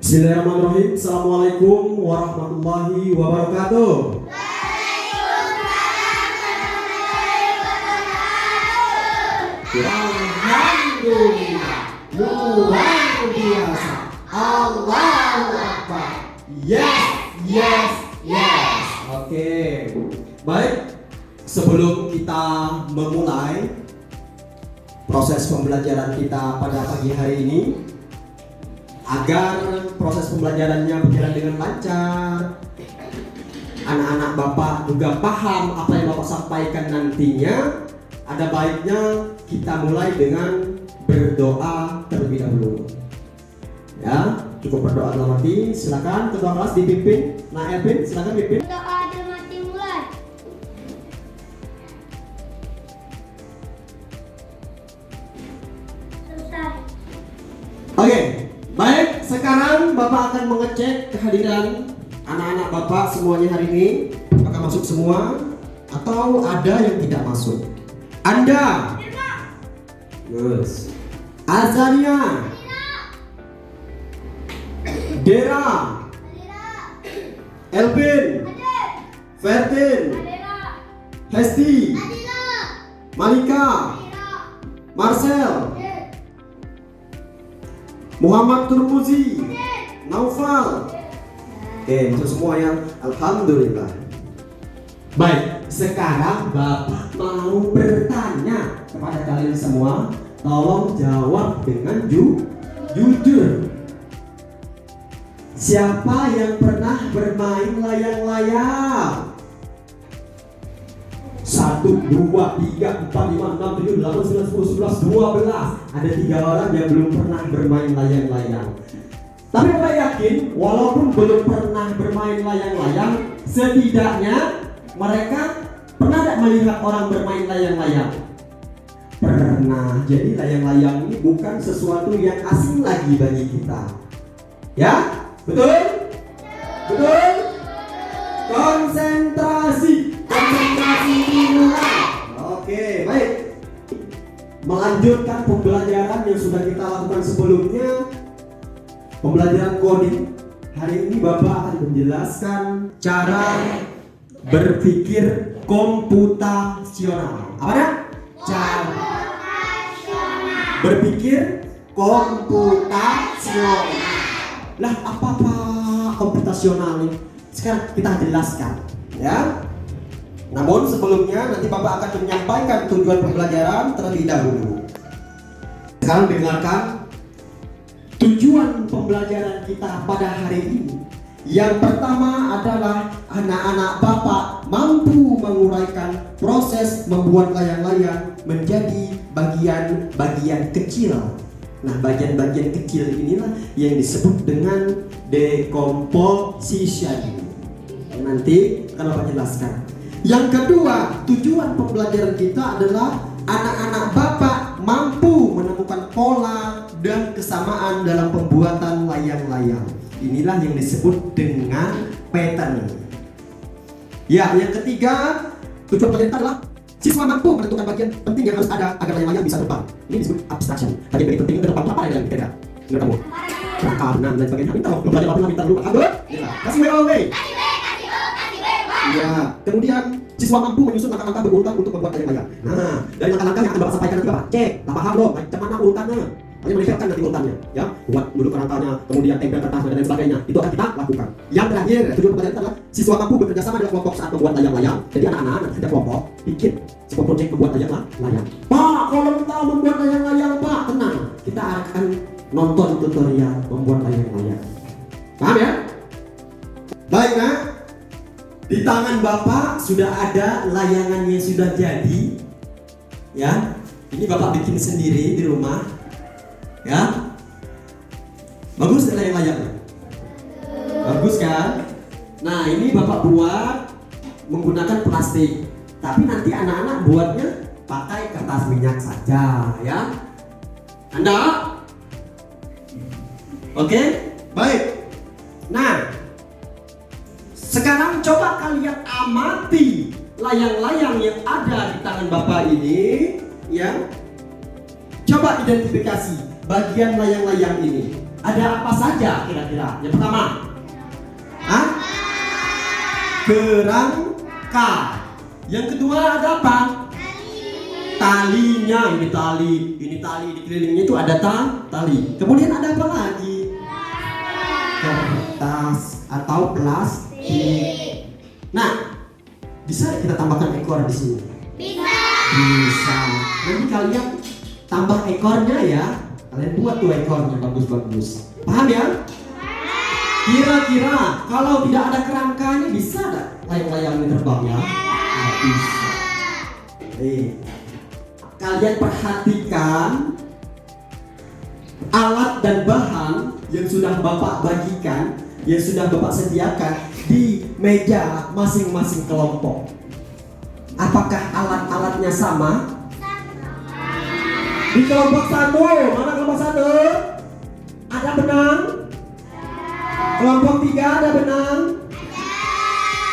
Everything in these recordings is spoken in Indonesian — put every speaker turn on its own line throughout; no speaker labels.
Bismillahirrahmanirrahim. Assalamualaikum warahmatullahi wabarakatuh. Alhamdulillah, luar biasa. Allahu Akbar. Yes, yes, yes. Oke. Baik, sebelum kita memulai proses pembelajaran kita pada pagi hari ini, agar proses pembelajarannya berjalan dengan lancar, anak-anak Bapak juga paham apa yang Bapak sampaikan nantinya, ada baiknya kita mulai dengan berdoa terlebih dahulu. Ya, cukup berdoa dalam hati. Silakan ketua kelas dipimpin. Nah, Elvin, silakan pimpin.
Doa dalam hati mulai. Selesai.
Oke, baik. Sekarang Bapak akan mengecek kehadiran anak-anak Bapak semuanya hari ini. Apakah masuk semua atau ada yang tidak masuk? Anda, yes. Azania, Dera, Elvin, Fertin, Hesti, Malika, Marcel, Muhammad Turmuzi, Naufal. Oke, untuk semua yang alhamdulillah. Baik, sekarang Bapak mau bertanya kepada kalian semua. Tolong jawab dengan jujur. Siapa yang pernah bermain layang-layang? 1, 2, 3, 4, 5, 6, 7, 8, 9, 10, 11, 12. Ada 3 orang yang belum pernah bermain layang-layang. Tapi Bapak yakin, walaupun belum pernah bermain layang-layang, setidaknya mereka pernah tidak melihat orang bermain layang-layang? Pernah. Jadi layang-layang ini bukan sesuatu yang asing lagi bagi kita. Ya? Betul? Betul? Konsentrasi dimulai. Oke, baik. Melanjutkan pembelajaran yang sudah kita lakukan sebelumnya, pembelajaran coding. Hari ini Bapak akan menjelaskan cara berpikir komputasional. Apa ya? Cara berpikir komputasional. Lah, apa komputasional ini? Sekarang kita jelaskan, ya. Namun sebelumnya nanti Bapak akan menyampaikan tujuan pembelajaran terlebih dahulu. Sekarang dengarkan tujuan pembelajaran kita pada hari ini. Yang pertama adalah anak-anak Bapak mampu menguraikan proses membuat layang-layang menjadi bagian-bagian kecil. Nah, bagian-bagian kecil inilah yang disebut dengan decomposition. Nanti akan Bapak jelaskan. Yang kedua, tujuan pembelajaran kita adalah anak-anak Bapak mampu menemukan pola dan kesamaan dalam pembuatan layang-layang. Inilah yang disebut dengan pattern. Ya, yang ketiga, tujuan pembelajaran kita adalah siswa mampu menentukan bagian penting yang harus ada agar layang-layang bisa terbang. Ini disebut abstraction. Bagian penting yang terdepan apa yang kira-kira? Menurut kamu? Karena dan sebagainya. Minta loh, belajar apa minta dulu. Alhamdulillah. Kasih WOW. Ya, kemudian siswa mampu menyusun langkah-langkah berurutan untuk membuat layang-layang. Nah, dari langkah-langkah yang akan Bapak sampaikan nanti Bapak cek, paham belum? Macam mana urutannya? Hanya menempelkan nanti urutannya, ya. Buat dulu kerangkanya, kemudian tempel kertas dan lain sebagainya. Itu akan kita lakukan. Yang terakhir, tujuan pembelajaran adalah siswa mampu bekerja sama dalam kelompok saat membuat layang-layang. Jadi anak-anak nanti ada kelompok bikin sebuah proyek membuat layang-layang. Pak, kalau kita membuat layang-layang, Pak, tenang. Kita akan nonton tutorial membuat layang-layang. Paham ya? Baik, Nak. Di tangan Bapak sudah ada layangan yang sudah jadi. Ya. Ini Bapak bikin sendiri di rumah. Ya. Bagus layang-layangnya? Bagus kan? Nah, ini Bapak buat menggunakan plastik. Tapi nanti anak-anak buatnya pakai kertas minyak saja, ya. Anda? Oke? Baik. Nah, sekarang coba kalian amati layang-layang yang ada di tangan Bapak ini, ya. Coba identifikasi bagian layang-layang ini. Ada apa saja kira-kira kira-kira? Yang pertama, hah? Kerangka. Yang kedua ada apa? Talinya. Ini tali di kelilingnya itu ada tali. Kemudian ada apa lagi? Kertas atau plastik. Nah, bisa kita tambahkan ekor di sini? Bisa. Nanti kalian tambah ekornya ya. Kalian buat tuh ekornya bagus-bagus. Paham ya? Kira-kira kalau tidak ada kerangkanya bisa nggak layang-layang ini terbang ya? Nggak bisa. Kalian perhatikan alat dan bahan yang sudah Bapak bagikan, yang sudah Bapak sediakan di meja masing-masing kelompok. Apakah alat-alatnya sama? Di kelompok 1, mana kelompok 1? Ada benang? Kelompok 3 ada benang?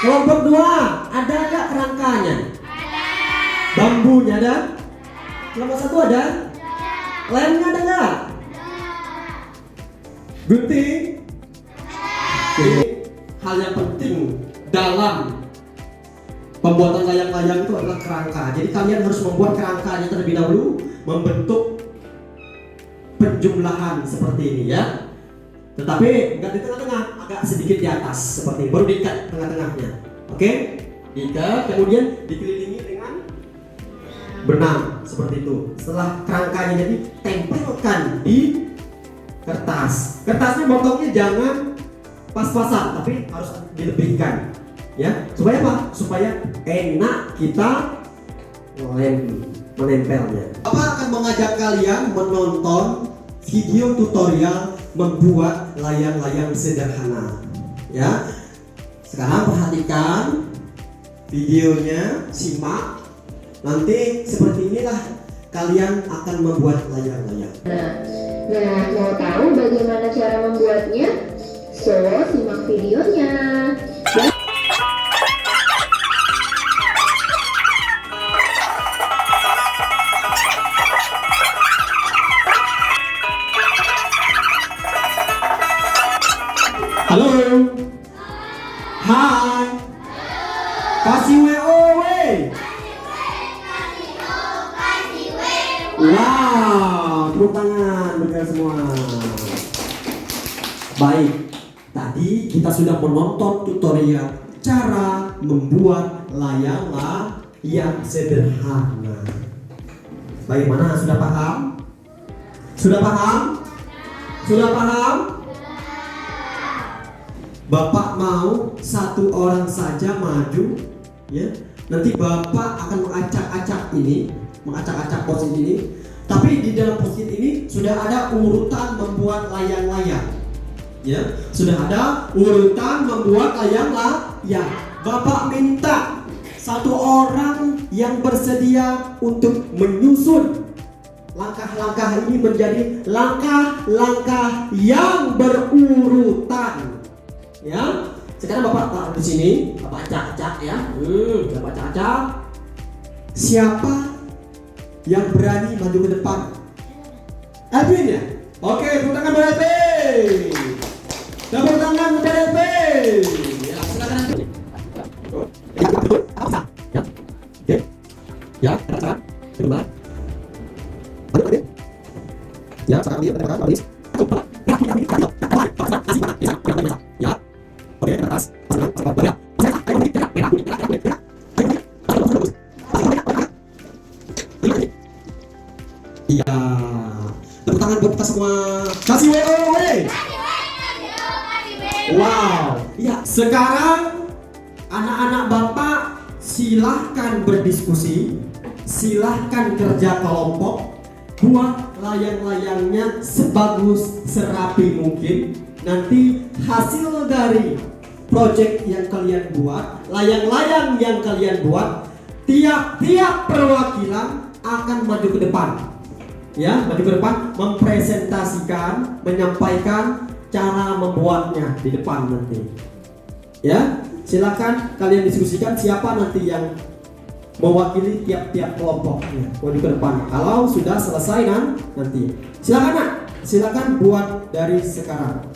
Kelompok 2 ada nggak kerangkanya? Bambunya ada? Kelompok 1 ada? Lemnya ada nggak? Gunting? Ini hal yang penting dalam pembuatan layang-layang itu adalah kerangka. Jadi kalian harus membuat kerangkanya terlebih dahulu, membentuk penjumlahan seperti ini ya. Tetapi enggak di tengah-tengah, agak sedikit di atas seperti ini. Baru diikat tengah-tengahnya. Oke? Diikat, kemudian dikelilingi dengan benang seperti itu. Setelah kerangkanya jadi, tempelkan di kertas. Kertasnya potongnya jangan pas-pasan, tapi harus dilebihkan. Ya, supaya apa? Supaya enak kita menempelnya. Bapak akan mengajak kalian menonton video tutorial membuat layang-layang sederhana. Ya, sekarang perhatikan videonya, simak. Nanti seperti inilah kalian akan membuat layang-layang.
Nah, mau tahu bagaimana cara membuatnya? So, simak videonya.
Halo. Hai. Kasih WO. Wow, tepuk tangan bagi semua. Baik, tadi kita sudah menonton tutorial cara membuat layang-layang yang sederhana. Bagaimana? Sudah paham? Sudah paham? Sudah paham? Bapak mau satu orang saja maju, ya. Nanti Bapak akan mengacak-acak ini, mengacak-acak post-it ini. Tapi di dalam post-it ini sudah ada urutan membuat layang-layang, ya. Sudah ada urutan membuat layang-layang. Bapak minta satu orang yang bersedia untuk menyusun langkah-langkah ini menjadi langkah-langkah yang berurutan. Ya, sekarang Bapak taruh di sini, Bapak acak-acak ya. Bapak acak-acak. Siapa yang berani maju ke depan? Edwin ya? Oke, tepuk tangan buat Edwin. Tepuk tangan buat Edwin. Ya, silakan Edwin. Ya. Oke. Ya, silakan. Sebentar. Aduh, Edwin. Ya, sekarang dia katakan habis. Ya. Oke, ke atas. Ya. Iya. Tepuk tangan buat kita semua. Kasih WO. Wow. Iya, sekarang anak-anak Bapak silahkan berdiskusi, silahkan kerja kelompok, buat layang-layangnya sebagus serapi mungkin. Nanti hasil dari project yang kalian buat, layang-layang yang kalian buat, tiap-tiap perwakilan akan maju ke depan. Ya, maju ke depan, mempresentasikan, menyampaikan cara membuatnya di depan nanti. Ya, silakan kalian diskusikan siapa nanti yang mewakili tiap-tiap kelompoknya maju ke depan. Kalau sudah selesai nanti silakan nak, silakan buat dari sekarang.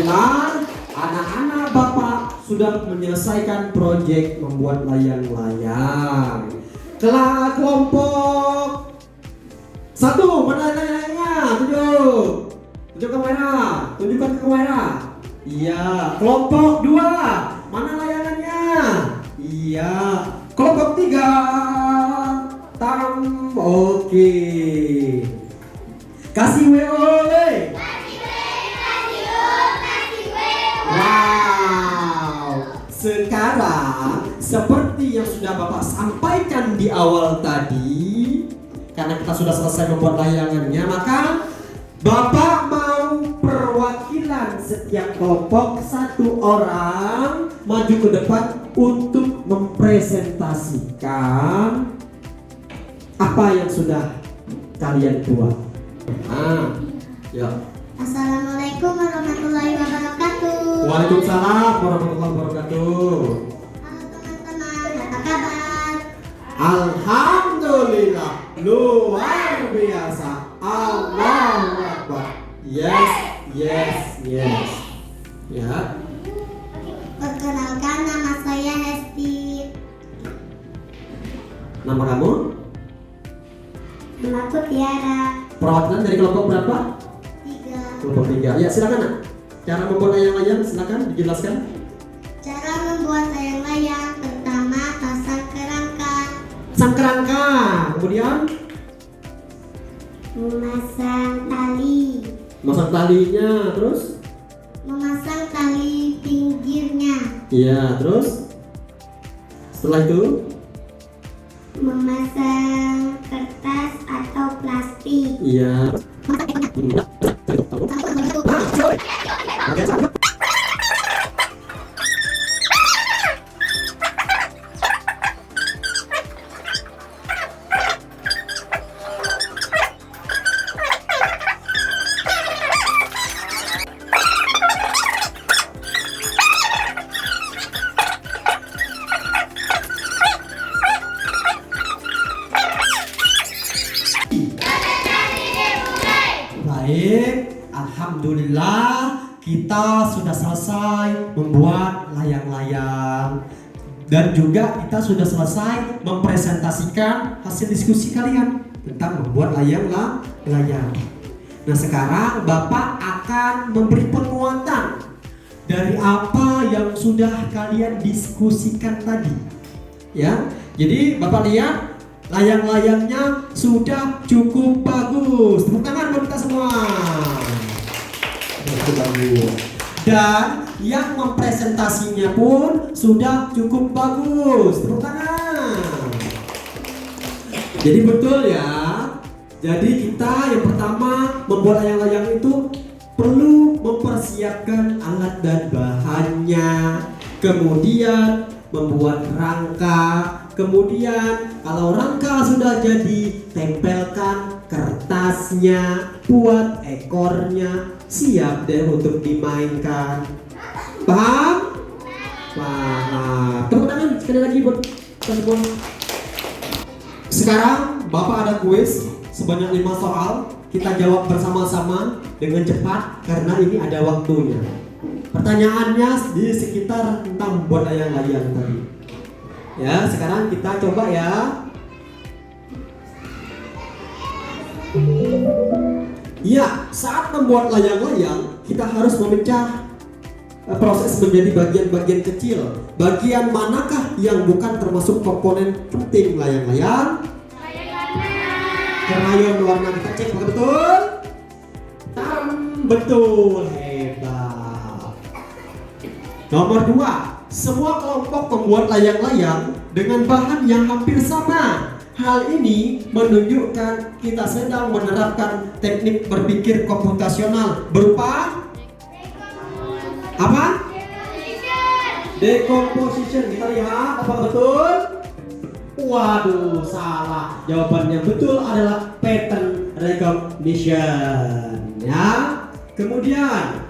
dengar, anak-anak Bapak sudah menyelesaikan proyek membuat layang-layang. Kelompok 1, mana layang-layangnya? Tunjuk ke kamera, tunjukkan ke kamera. Iya. Kelompok 2, mana layangannya? Iya. Kelompok 3, oke. Kasih WO. Wow. Sekarang seperti yang sudah Bapak sampaikan di awal tadi, karena kita sudah selesai membuat layangannya, maka Bapak mau perwakilan setiap kelompok 1 orang maju ke depan untuk mempresentasikan apa yang sudah kalian buat. Ya.
Assalamualaikum warahmatullahi wabarakatuh.
Waalaikumsalam warahmatullahi wabarakatuh.
Halo teman-teman, apa kabar?
Alhamdulillah, luar biasa. Allahu Akbar. Yes. Ya.
Perkenalkan, nama saya Hesti.
Nama kamu?
Namaku Tiara.
Perwakilan dari kelompok berapa?
3.
Kelompok 3. Ya, silakan Nak. Cara membuat layang-layang silakan dijelaskan.
Cara membuat layang-layang, pertama pasang kerangka,
Sang kerangka, kemudian
memasang tali,
masang talinya, terus?
memasang tali pinggirnya,
Iya, terus? Setelah itu?
memasang kertas atau plastik.
Iya. Baik, alhamdulillah kita sudah selesai membuat layang-layang dan juga kita sudah selesai mempresentasikan hasil diskusi kalian tentang membuat layang-layang. Nah, sekarang Bapak akan memberi penguatan dari apa yang sudah kalian diskusikan tadi. Ya, jadi Bapak lihat layang-layangnya sudah cukup bagus. Tepuk tangan buat kita semua. Cukup bagus. Dan yang mempresentasinya pun sudah cukup bagus. Tepuk tangan. Jadi betul ya. Jadi kita yang pertama membuat layang-layang itu perlu mempersiapkan alat dan bahannya. Kemudian membuat rangka. Kemudian kalau rangka sudah jadi, tempelkan kertasnya, buat ekornya, siap deh untuk dimainkan. Paham? Paham. Tepuk tangan sekali lagi buat kita semua. Sekarang Bapak ada kuis sebanyak 5 soal. Kita jawab bersama-sama dengan cepat karena ini ada waktunya. Pertanyaannya di sekitar tentang membuat layang-layang tadi. Ya, sekarang kita coba ya. Ya, saat membuat layang-layang kita harus memecah proses menjadi bagian-bagian kecil. Bagian manakah yang bukan termasuk komponen penting layang-layang? Krayon warna, kita cek apakah betul? Betul, hebat. Nomor 2. Semua kelompok membuat layang-layang dengan bahan yang hampir sama. Hal ini menunjukkan kita sedang menerapkan teknik berpikir komputasional berupa apa? Decomposition. Kita lihat apa betul? Waduh, salah. Jawabannya betul adalah pattern recognition. Ya. Kemudian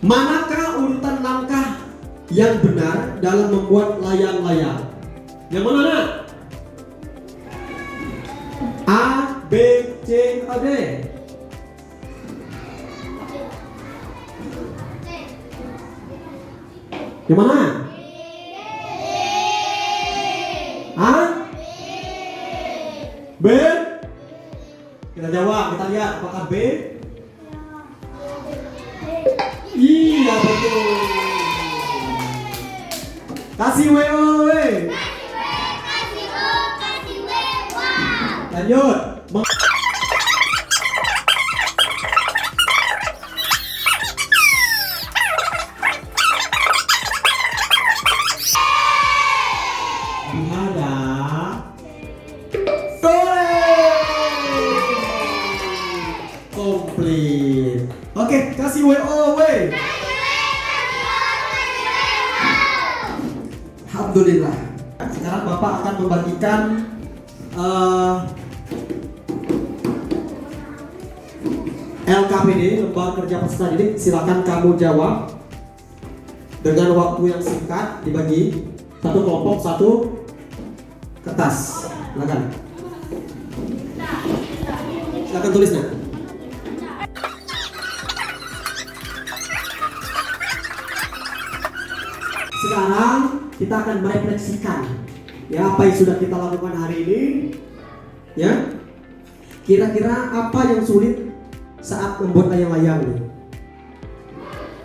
manakah urutan langkah yang benar dalam membuat layang-layang? Yang mana? Nak? A, B, C, atau D? Yang mana? Hah? B? Kita jawab, kita lihat apakah B? Iya betul. Kasih WO. Lanjut. Ada komplit. Oke, kasih WO. Alhamdulillah. Sekarang Bapak akan membagikan LKPD, lembar kerja peserta didik. Silakan kamu jawab dengan waktu yang singkat, dibagi satu kelompok, satu kertas. Silakan. Silakan tulisnya. Sekarang kita akan merefleksikan ya apa yang sudah kita lakukan hari ini. Ya, kira-kira apa yang sulit saat membuat layang-layang ini?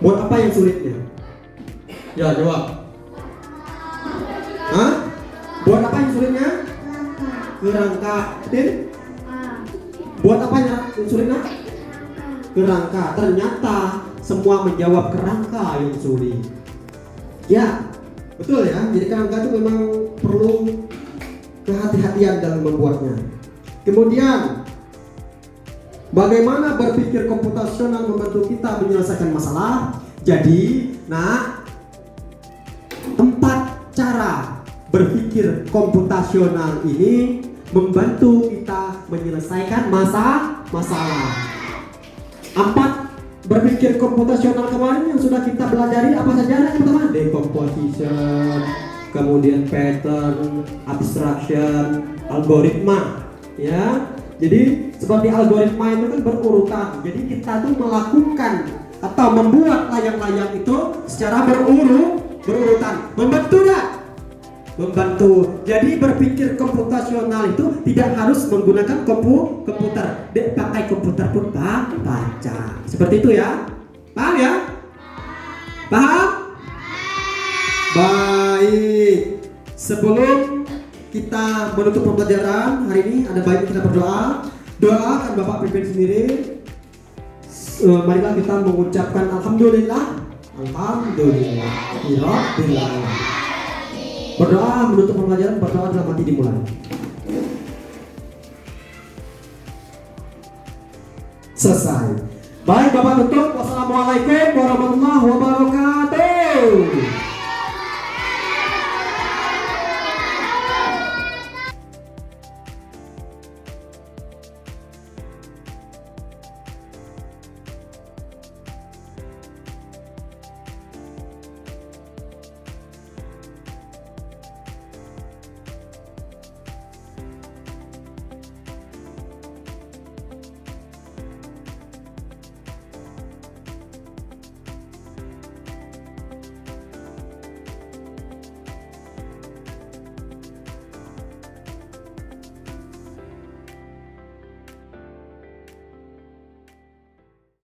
Buat apa yang sulitnya? Ya, jawab. Hah? Buat apa yang sulitnya? Kerangka. Tin? Buat apa yang sulitnya? Kerangka. Ternyata semua menjawab kerangka yang sulit. Ya, betul ya. Jadi kerangka itu memang perlu kehati-hatian dalam membuatnya. Kemudian, bagaimana berpikir komputasional membantu kita menyelesaikan masalah? Jadi, nak, 4 cara berpikir komputasional ini membantu kita menyelesaikan masalah. 4 berpikir komputasional kemarin yang sudah kita pelajari apa saja yang pertama? Decomposition, kemudian pattern, abstraction, algoritma. Ya, jadi seperti algoritma itu kan berurutan. Jadi kita tuh melakukan atau membuat layang-layang itu secara berurutan. Membantu tak? Membantu. Jadi berpikir komputasional itu tidak harus menggunakan komputer. Pakai komputer pun baca. Seperti itu ya. Paham ya? Paham? Baik. Sebelum kita menutup pembelajaran hari ini, ada baiknya kita berdoa. Doa akan Bapak pimpin sendiri. Marilah kita mengucapkan alhamdulillah. Alhamdulillah. Berdoa menutup pembelajaran, berdoa dalam hati dimulai. Selesai. Baik Bapak tutup. Wassalamualaikum